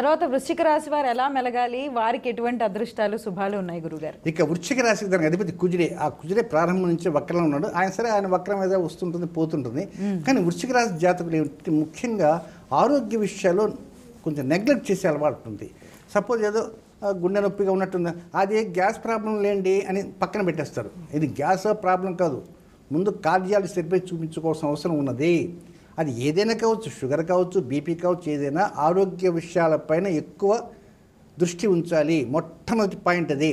తర్వాత వృశ్చిక రాశి వారు ఎలా మెలగాలి, వారికి ఎటువంటి అదృష్టాలు శుభాలు ఉన్నాయి గురుగారు? ఇక వృశ్చిక రాశికి దానికి అధిపతి కుజుడే. ఆ కుజుడే ప్రారంభం నుంచి వక్రంలో ఉన్నాడు. ఆయన వక్రం మీద వస్తుంటుంది పోతుంటుంది. కానీ వృశ్చిక రాశి జాతకులు ఏమిటి, ముఖ్యంగా ఆరోగ్య విషయాల్లో కొంచెం నెగ్లెక్ట్ చేసే అలవాటు ఉంటుంది. సపోజ్ ఏదో గుండె నొప్పిగా ఉన్నట్టుంది, అది గ్యాస్ ప్రాబ్లం లేండి అని పక్కన పెట్టేస్తారు. ఇది గ్యాస్ ప్రాబ్లం కాదు, ముందు కార్డియాలజిస్ట్ దగ్గర చూపించుకోవాల్సిన అవసరం ఉన్నది. అది ఏదైనా కావచ్చు, షుగర్ కావచ్చు, బీపీ కావచ్చు, ఏదైనా ఆరోగ్య విషయాలపైన ఎక్కువ దృష్టి ఉంచాలి. మొట్టమొదటి పాయింట్ అది.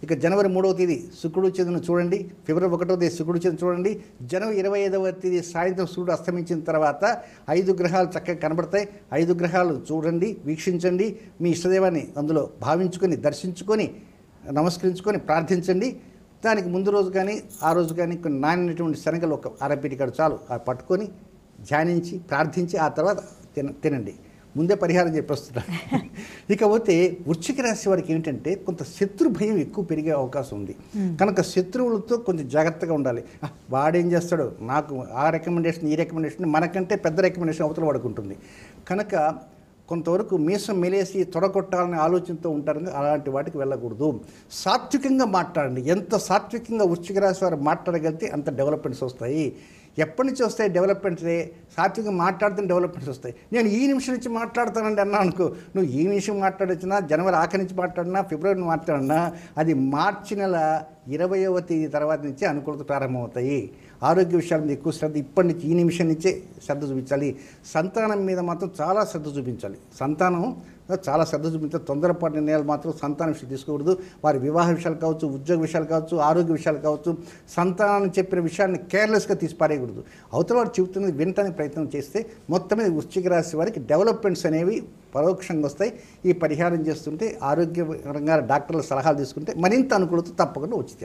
ఇక జనవరి 3వ తేదీ శుక్రుడు చంద్రుని చూడండి, ఫిబ్రవరి 1వ తేదీ శుక్రుడు చంద్రుని చూడండి, జనవరి 25వ తేదీ సాయంత్రం సూర్యుడు అస్తమించిన తర్వాత 5 గ్రహాలు చక్కగా కనబడతాయి. 5 గ్రహాలు చూడండి, వీక్షించండి, మీ ఇష్టదైవాన్ని అందులో భావించుకొని, దర్శించుకొని, నమస్కరించుకొని ప్రార్థించండి. దానికి ముందు రోజు కానీ ఆ రోజు కానీ కొన్ని నానినటువంటి శనగలు ఒక అరపీటికాడు చాలు పట్టుకొని ధ్యానించి ప్రార్థించి ఆ తర్వాత తినండి. ముందే పరిహారం చెప్పేస్తున్నారు. ఇకపోతే వృశ్చిక రాశి వారికి ఏంటంటే కొంత శత్రు భయం ఎక్కువ పెరిగే అవకాశం ఉంది. కనుక శత్రువులతో కొంచెం జాగ్రత్తగా ఉండాలి. వాడేం చేస్తాడు, నాకు ఆ రికమెండేషన్ ఈ రికమెండేషన్, మనకంటే పెద్ద రికమెండేషన్ అవతల వాడుకుంటుంది. కనుక కొంతవరకు మీసం మెలేసి తొడగొట్టాలనే ఆలోచనతో ఉంటారు. అలాంటి వాటికి వెళ్ళకూడదు. సాత్వికంగా మాట్లాడండి. ఎంత సాత్వికంగా వృశ్చిక రాశి వారు మాట్లాడగలిగితే అంత డెవలప్మెంట్స్ వస్తాయి. ఎప్పటి నుంచి వస్తాయి డెవలప్మెంట్స్? సాత్వికంగా మాట్లాడుతున్న డెవలప్మెంట్స్ వస్తాయి. నేను ఈ నిమిషం నుంచి మాట్లాడతానండి అన్నా అనుకో, నువ్వు ఈ నిమిషం మాట్లాడొచ్చినా, జనవరి ఆఖరి నుంచి మాట్లాడినా, ఫిబ్రవరి మాట్లాడినా, అది మార్చి నెల 20వ తేదీ తర్వాత నుంచే అనుకూలత ప్రారంభమవుతాయి. ఆరోగ్య విషయాల మీద ఎక్కువ శ్రద్ధ ఇప్పటి నుంచి, ఈ నిమిషం నుంచే శ్రద్ధ చూపించాలి. సంతానం మీద మాత్రం చాలా శ్రద్ధ చూపించాలి. సంతానం చాలా శ్రద్ధ చూపించాలి. తొందరపాటు నిర్ణయాలు మాత్రం సంతానం విషయం తీసుకోకూడదు. వారి వివాహ విషయాలు కావచ్చు, ఉద్యోగ విషయాలు కావచ్చు, ఆరోగ్య విషయాలు కావచ్చు, సంతానాన్ని చెప్పిన విషయాన్ని కేర్లెస్గా తీసిపారేయకూడదు. అవతల వారు చెబుతున్నది వినటానికి ప్రయత్నం చేస్తే మొత్తం మీద వృశ్చిక రాశి వారికి డెవలప్మెంట్స్ అనేవి పరోక్షంగా వస్తాయి. ఈ పరిహారం చేస్తుంటే, ఆరోగ్యపరంగా డాక్టర్ల సలహాలు తీసుకుంటే మరింత అనుకూలత తప్పకుండా వచ్చి